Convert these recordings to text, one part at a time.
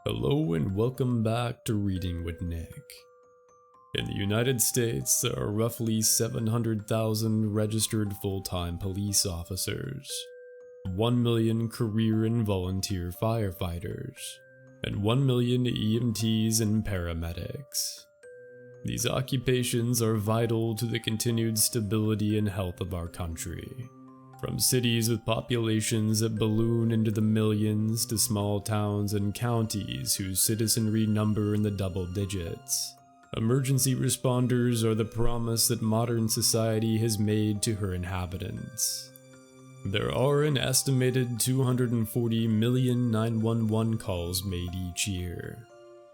Hello and welcome back to Reading with Nick. In the United States, there are roughly 700,000 registered full-time police officers, 1 million career and volunteer firefighters, and 1 million EMTs and paramedics. These occupations are vital to the continued stability and health of our country. From cities with populations that balloon into the millions to small towns and counties whose citizenry number in the double digits, emergency responders are the promise that modern society has made to her inhabitants. There are an estimated 240 million 911 calls made each year,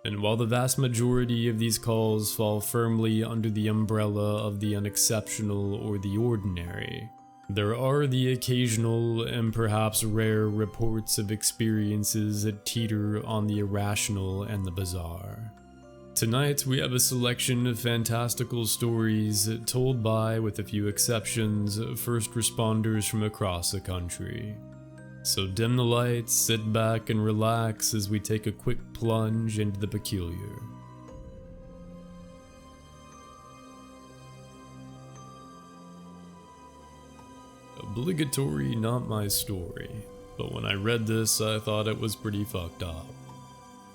and while the vast majority of these calls fall firmly under the umbrella of the unexceptional or the ordinary, there are the occasional and perhaps rare reports of experiences that teeter on the irrational and the bizarre. Tonight we have a selection of fantastical stories told by, with a few exceptions, first responders from across the country. So dim the lights, sit back and relax as we take a quick plunge into the peculiar. Obligatory not my story, but when I read this I thought it was pretty fucked up.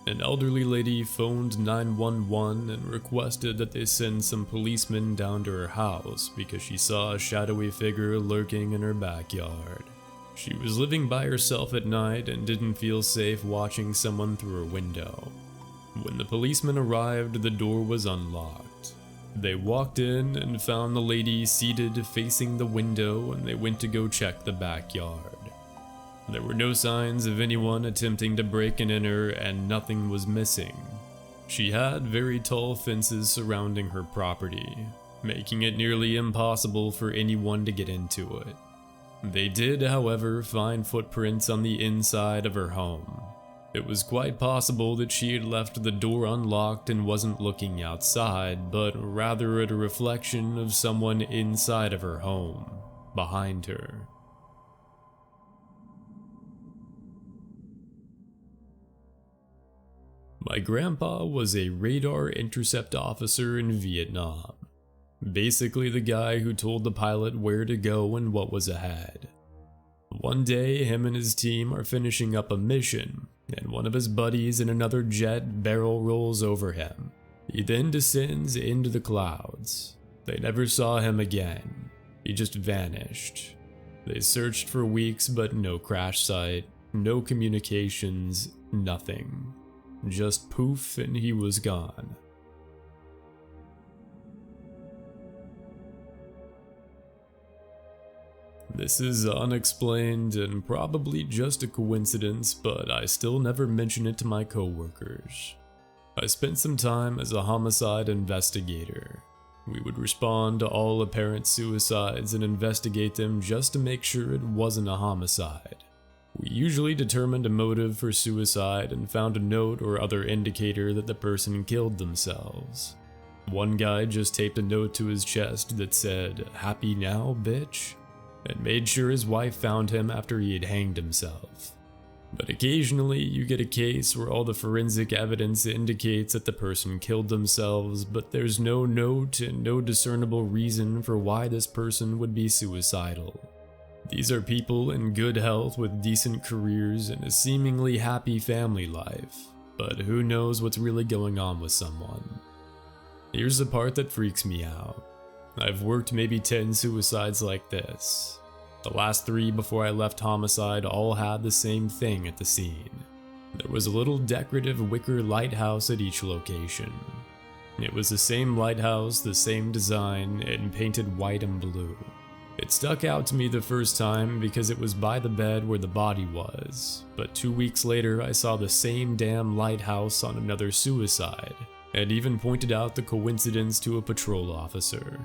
An elderly lady phoned 911 and requested that they send some policemen down to her house because she saw a shadowy figure lurking in her backyard. She was living by herself at night and didn't feel safe watching someone through her window. When the policemen arrived, the door was unlocked. They walked in and found the lady seated facing the window, and they went to go check the backyard. There were no signs of anyone attempting to break and enter, and nothing was missing. She had very tall fences surrounding her property, making it nearly impossible for anyone to get into it. They did, however, find footprints on the inside of her home. It was quite possible that she had left the door unlocked and wasn't looking outside, but rather at a reflection of someone inside of her home, behind her. My grandpa was a radar intercept officer in Vietnam. Basically the guy who told the pilot where to go and what was ahead. One day, him and his team are finishing up a mission, and one of his buddies in another jet barrel rolls over him. He then descends into the clouds. They never saw him again. He just vanished. They searched for weeks, but no crash site, no communications, nothing. Just poof and he was gone. This is unexplained and probably just a coincidence, but I still never mention it to my coworkers. I spent some time as a homicide investigator. We would respond to all apparent suicides and investigate them just to make sure it wasn't a homicide. We usually determined a motive for suicide and found a note or other indicator that the person killed themselves. One guy just taped a note to his chest that said, "Happy now, bitch?" and made sure his wife found him after he had hanged himself. But occasionally you get a case where all the forensic evidence indicates that the person killed themselves, but there's no note and no discernible reason for why this person would be suicidal. These are people in good health with decent careers and a seemingly happy family life, but who knows what's really going on with someone. Here's the part that freaks me out. I've worked maybe 10 suicides like this. The last 3 before I left homicide all had the same thing at the scene. There was a little decorative wicker lighthouse at each location. It was the same lighthouse, the same design, and painted white and blue. It stuck out to me the first time because it was by the bed where the body was, but 2 weeks later I saw the same damn lighthouse on another suicide, and even pointed out the coincidence to a patrol officer.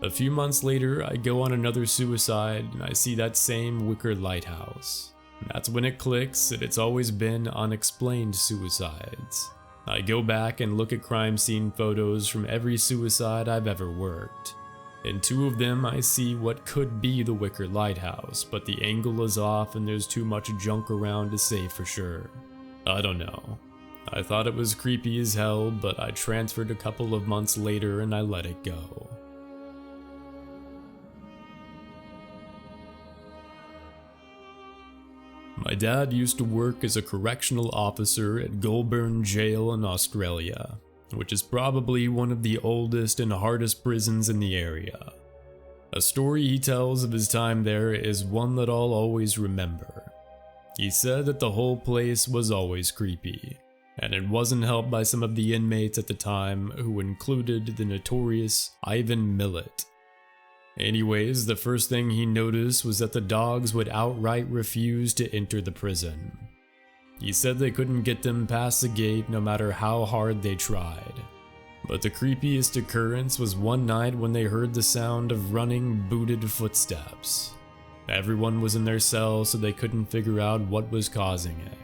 A few months later, I go on another suicide and I see that same wicker lighthouse. That's when it clicks that it's always been unexplained suicides. I go back and look at crime scene photos from every suicide I've ever worked. In 2 of them, I see what could be the wicker lighthouse, but the angle is off and there's too much junk around to say for sure. I don't know. I thought it was creepy as hell, but I transferred a couple of months later and I let it go. My dad used to work as a correctional officer at Goulburn Jail in Australia, which is probably one of the oldest and hardest prisons in the area. A story he tells of his time there is one that I'll always remember. He said that the whole place was always creepy, and it wasn't helped by some of the inmates at the time, who included the notorious Ivan Millet. Anyways, the first thing he noticed was that the dogs would outright refuse to enter the prison. He said they couldn't get them past the gate no matter how hard they tried. But the creepiest occurrence was one night when they heard the sound of running, booted footsteps. Everyone was in their cells, so they couldn't figure out what was causing it.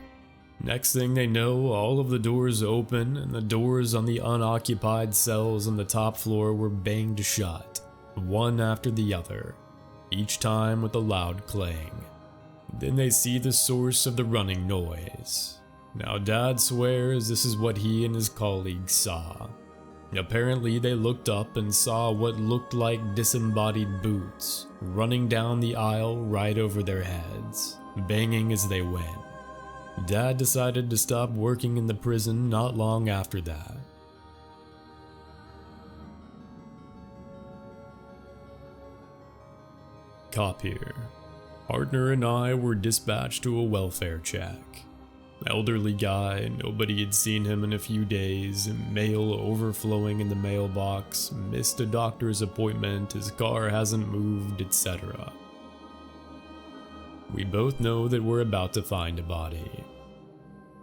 Next thing they know, all of the doors open and the doors on the unoccupied cells on the top floor were banged shut, one after the other, each time with a loud clang. Then they see the source of the running noise. Now Dad swears this is what he and his colleagues saw. Apparently they looked up and saw what looked like disembodied boots running down the aisle right over their heads, banging as they went. Dad decided to stop working in the prison not long after that. Cop here. Partner and I were dispatched to a welfare check. Elderly guy, nobody had seen him in a few days, mail overflowing in the mailbox, missed a doctor's appointment, his car hasn't moved, etc. We both know that we're about to find a body.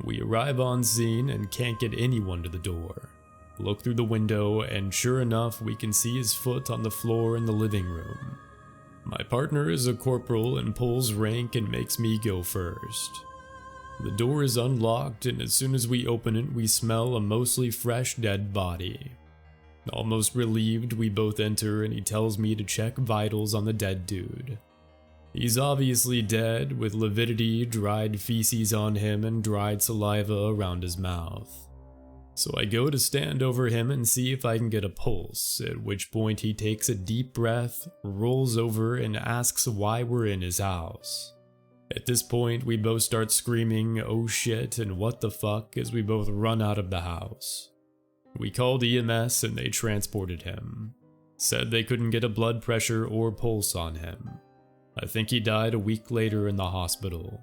We arrive on scene and can't get anyone to the door. Look through the window and sure enough we can see his foot on the floor in the living room. My partner is a corporal and pulls rank and makes me go first. The door is unlocked and as soon as we open it we smell a mostly fresh dead body. Almost relieved, we both enter and he tells me to check vitals on the dead dude. He's obviously dead, with lividity, dried feces on him and dried saliva around his mouth. So I go to stand over him and see if I can get a pulse, at which point he takes a deep breath, rolls over and asks why we're in his house. At this point, we both start screaming, "Oh shit," and "what the fuck," as we both run out of the house. We called EMS and they transported him. Said they couldn't get a blood pressure or pulse on him. I think he died a week later in the hospital.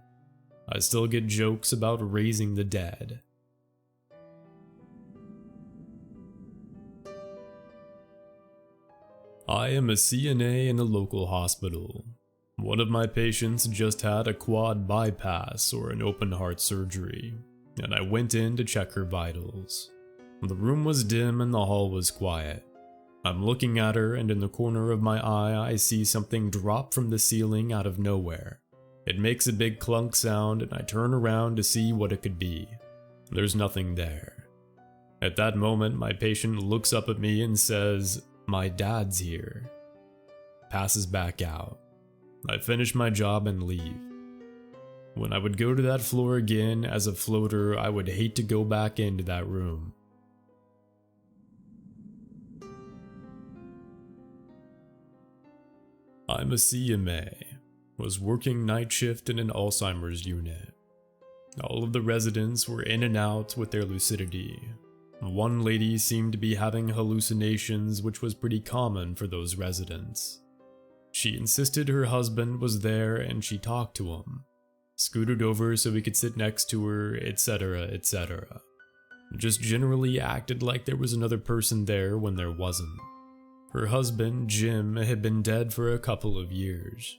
I still get jokes about raising the dead. I am a CNA in a local hospital. One of my patients just had a quad bypass or an open heart surgery, and I went in to check her vitals. The room was dim and the hall was quiet. I'm looking at her and in the corner of my eye I see something drop from the ceiling out of nowhere. It makes a big clunk sound and I turn around to see what it could be. There's nothing there. At that moment my patient looks up at me and says, "My dad's here." Passes back out. I finish my job and leave. When I would go to that floor again as a floater, I would hate to go back into that room. I'm a CMA, was working night shift in an Alzheimer's unit. All of the residents were in and out with their lucidity. One lady seemed to be having hallucinations, which was pretty common for those residents. She insisted her husband was there and she talked to him, scooted over so he could sit next to her, etc., etc. Just generally acted like there was another person there when there wasn't. Her husband, Jim, had been dead for a couple of years.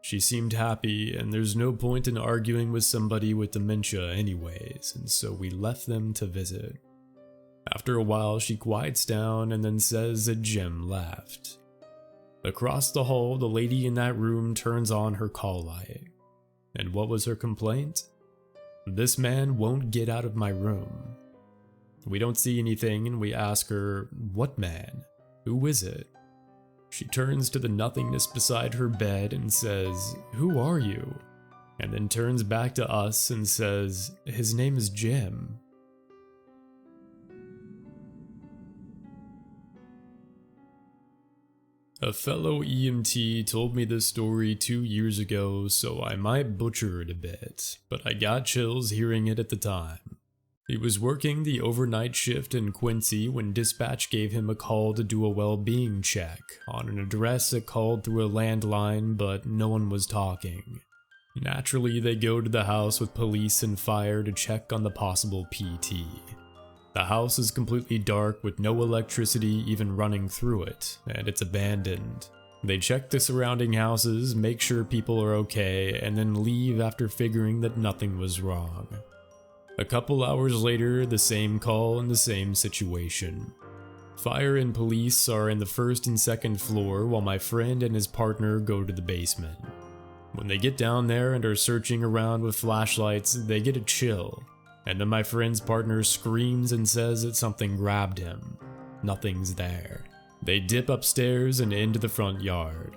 She seemed happy, and there's no point in arguing with somebody with dementia anyways, and so we left them to visit. After a while, she quiets down and then says that Jim left. Across the hall, the lady in that room turns on her call light. And what was her complaint? "This man won't get out of my room." We don't see anything and we ask her, "What man? Who is it?" She turns to the nothingness beside her bed and says, "Who are you?" And then turns back to us and says, "His name is Jim." A fellow EMT told me this story 2 years ago, so I might butcher it a bit, but I got chills hearing it at the time. He was working the overnight shift in Quincy when dispatch gave him a call to do a well-being check on an address that called through a landline, but no one was talking. Naturally, they go to the house with police and fire to check on the possible PT. The house is completely dark with no electricity even running through it, and it's abandoned. They check the surrounding houses, make sure people are okay, and then leave after figuring that nothing was wrong. A couple hours later, the same call and the same situation. Fire and police are in the first and second floor while my friend and his partner go to the basement. When they get down there and are searching around with flashlights, they get a chill, and then my friend's partner screams and says that something grabbed him. Nothing's there. They dip upstairs and into the front yard.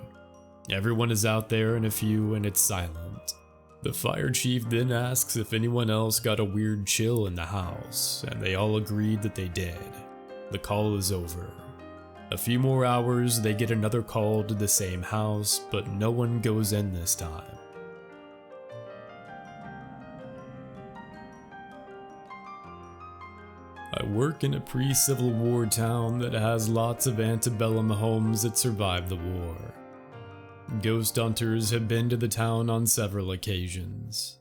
Everyone is out there in a few and it's silent. The fire chief then asks if anyone else got a weird chill in the house, and they all agreed that they did. The call is over. A few more hours, they get another call to the same house, but no one goes in this time. I work in a pre-Civil War town that has lots of antebellum homes that survived the war. Ghost hunters have been to the town on several occasions.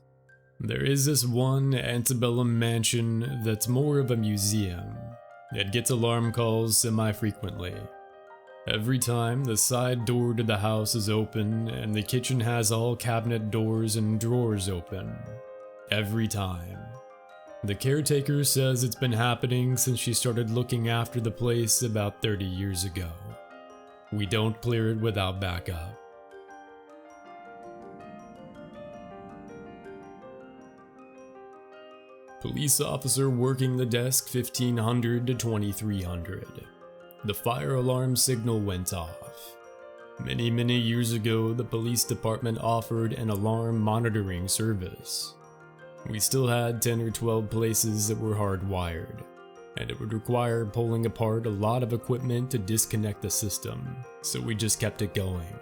There is this one antebellum mansion that's more of a museum. It gets alarm calls semi-frequently. Every time, the side door to the house is open and the kitchen has all cabinet doors and drawers open. Every time. The caretaker says it's been happening since she started looking after the place about 30 years ago. We don't clear it without backup. Police officer working the desk 1500 to 2300. The fire alarm signal went off. Many years ago, the police department offered an alarm monitoring service. We still had 10 or 12 places that were hardwired, and it would require pulling apart a lot of equipment to disconnect the system, so we just kept it going.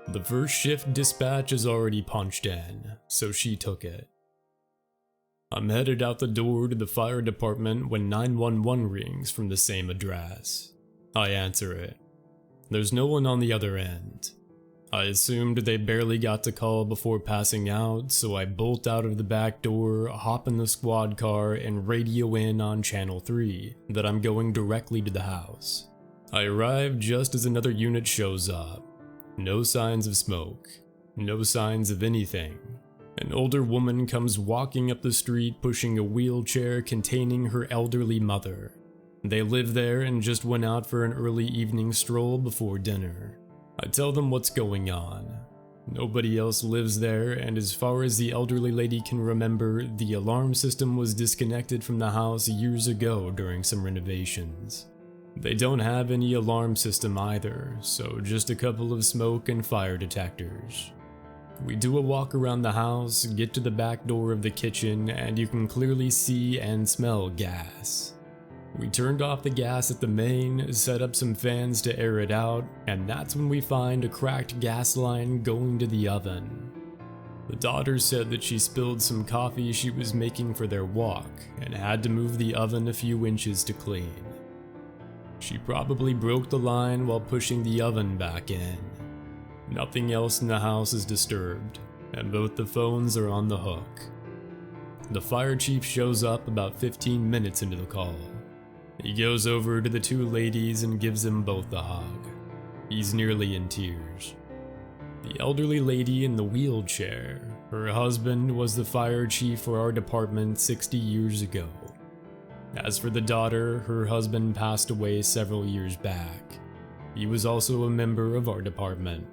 The first shift dispatch is already punched in, so she took it. I'm headed out the door to the fire department when 911 rings from the same address. I answer it. There's no one on the other end. I assumed they barely got the call before passing out, so I bolt out of the back door, hop in the squad car, and radio in on channel 3 that I'm going directly to the house. I arrive just as another unit shows up. No signs of smoke. No signs of anything. An older woman comes walking up the street pushing a wheelchair containing her elderly mother. They live there and just went out for an early evening stroll before dinner. I tell them what's going on. Nobody else lives there, and as far as the elderly lady can remember, the alarm system was disconnected from the house years ago during some renovations. They don't have any alarm system either, so just a couple of smoke and fire detectors. We do a walk around the house, get to the back door of the kitchen, and you can clearly see and smell gas. We turned off the gas at the main, set up some fans to air it out, and that's when we find a cracked gas line going to the oven. The daughter said that she spilled some coffee she was making for their walk, and had to move the oven a few inches to clean. She probably broke the line while pushing the oven back in. Nothing else in the house is disturbed, and both the phones are on the hook. The fire chief shows up about 15 minutes into the call. He goes over to the two ladies and gives them both a hug. He's nearly in tears. The elderly lady in the wheelchair, her husband was the fire chief for our department 60 years ago. As for the daughter, her husband passed away several years back. He was also a member of our department.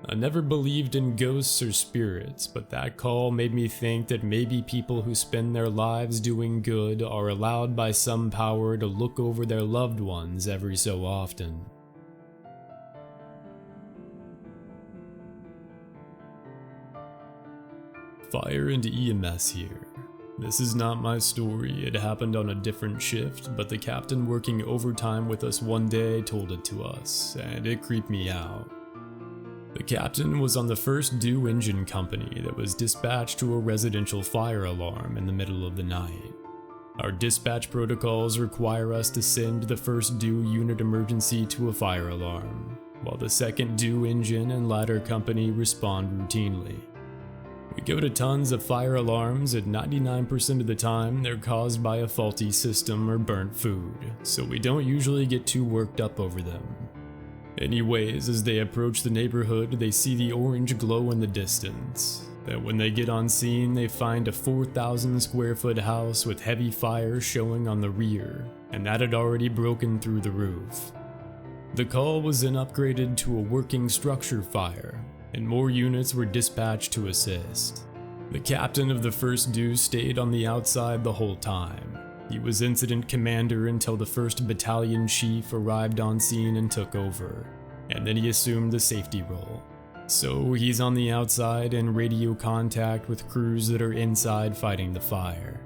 I never believed in ghosts or spirits, but that call made me think that maybe people who spend their lives doing good are allowed by some power to look over their loved ones every so often. Fire and EMS here. This is not my story, it happened on a different shift, but the captain working overtime with us one day told it to us, and it creeped me out. The captain was on the first due engine company that was dispatched to a residential fire alarm in the middle of the night. Our dispatch protocols require us to send the first due unit emergency to a fire alarm, while the second due engine and ladder company respond routinely. We go to tons of fire alarms, and 99% of the time they're caused by a faulty system or burnt food, so we don't usually get too worked up over them. Anyways, as they approach the neighborhood, they see the orange glow in the distance. Then when they get on scene, they find a 4,000 square foot house with heavy fire showing on the rear, and that had already broken through the roof. The call was then upgraded to a working structure fire, and more units were dispatched to assist. The captain of the first due stayed on the outside the whole time. He was incident commander until the 1st Battalion Chief arrived on scene and took over, and then he assumed the safety role. So he's on the outside in radio contact with crews that are inside fighting the fire.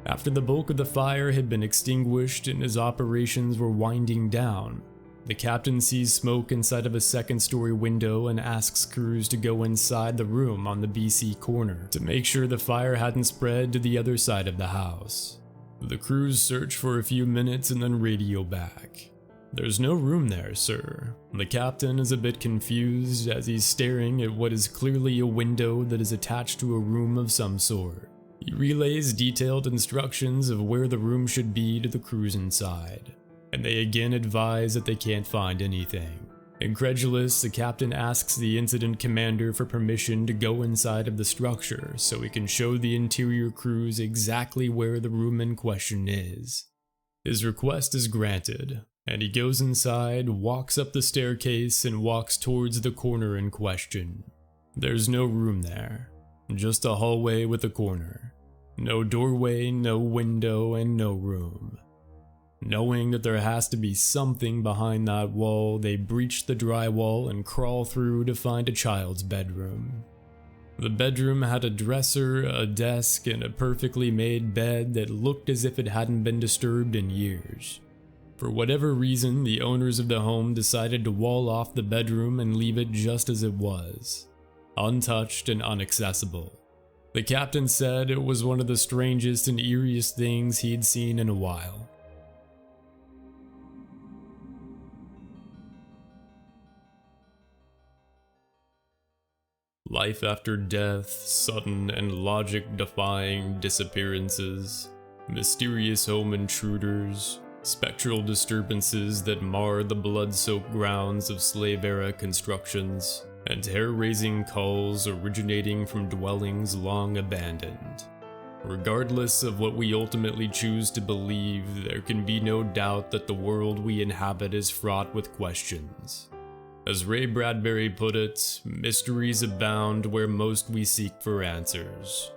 After the bulk of the fire had been extinguished and his operations were winding down, the captain sees smoke inside of a second-story window and asks crews to go inside the room on the BC corner to make sure the fire hadn't spread to the other side of the house. The crews search for a few minutes and then radio back. "There's no room there, sir." The captain is a bit confused as he's staring at what is clearly a window that is attached to a room of some sort. He relays detailed instructions of where the room should be to the crews inside, and they again advise that they can't find anything. Incredulous, the captain asks the incident commander for permission to go inside of the structure so he can show the interior crews exactly where the room in question is. His request is granted, and he goes inside, walks up the staircase, and walks towards the corner in question. There's no room there, just a hallway with a corner. No doorway, no window, and no room. Knowing that there has to be something behind that wall, they breach the drywall and crawl through to find a child's bedroom. The bedroom had a dresser, a desk, and a perfectly made bed that looked as if it hadn't been disturbed in years. For whatever reason, the owners of the home decided to wall off the bedroom and leave it just as it was, untouched and inaccessible. The captain said it was one of the strangest and eeriest things he'd seen in a while. Life after death, sudden and logic-defying disappearances, mysterious home intruders, spectral disturbances that mar the blood-soaked grounds of slave-era constructions, and hair-raising calls originating from dwellings long abandoned. Regardless of what we ultimately choose to believe, there can be no doubt that the world we inhabit is fraught with questions. As Ray Bradbury put it, mysteries abound where most we seek for answers.